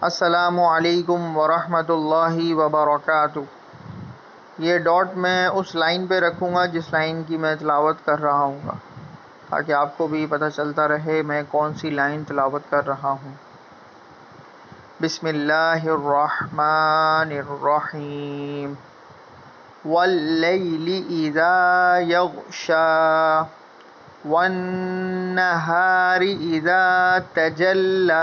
السلام علیکم ورحمۃ اللہ وبرکاتہ۔ یہ ڈاٹ میں اس لائن پہ رکھوں گا جس لائن کی میں تلاوت کر رہا ہوں گا، تاکہ آپ کو بھی پتہ چلتا رہے میں کون سی لائن تلاوت کر رہا ہوں۔ بسم اللہ الرحمن الرحیم۔ واللیل اذا یغشا والنہار اذا تجلی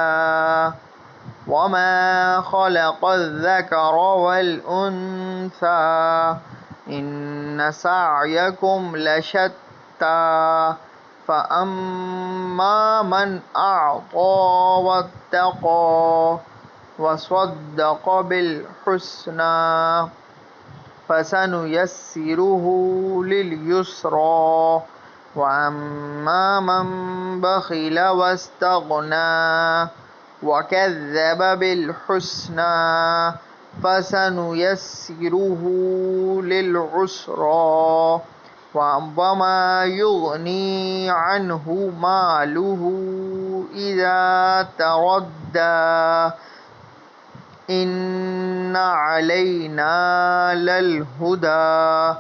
وما خلق الذکر والانثى ان سعیکم لشتی فاما من اعطى واتقى وصدق بالحسنى فسنيسره لليسرى واما من بخل واستغنى وكذب بالحسنى فسنيسره للعسرى وما يغني عنه ماله إذا تردى إن علينا للهدى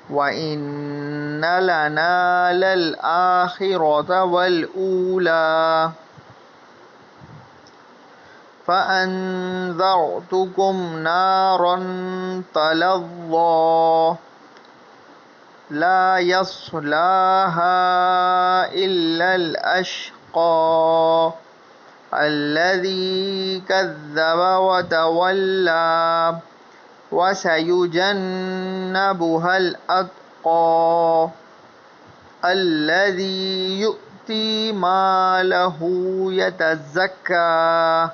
وإن لنا للآخرة والأولى فأنذرتكم نارا تلظى لا يصلاها إلا الأشقى الذي كذب وتولى وسيجنبها الأتقى الذي يؤتي ماله يتزكى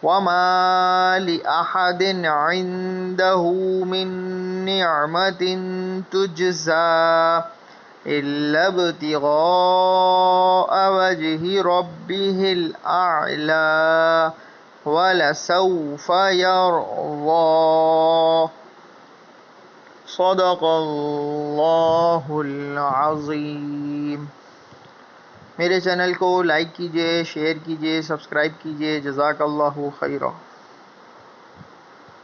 وما لأحد عنده من نعمة تجزى إلا ابتغاء وجه ربه الأعلى ولسوف يرضى صدق اللہ العظیم۔ میرے چینل کو لائک کیجئے، شیئر کیجئے، سبسکرائب کیجئے۔ جزاک اللہ خیرہ۔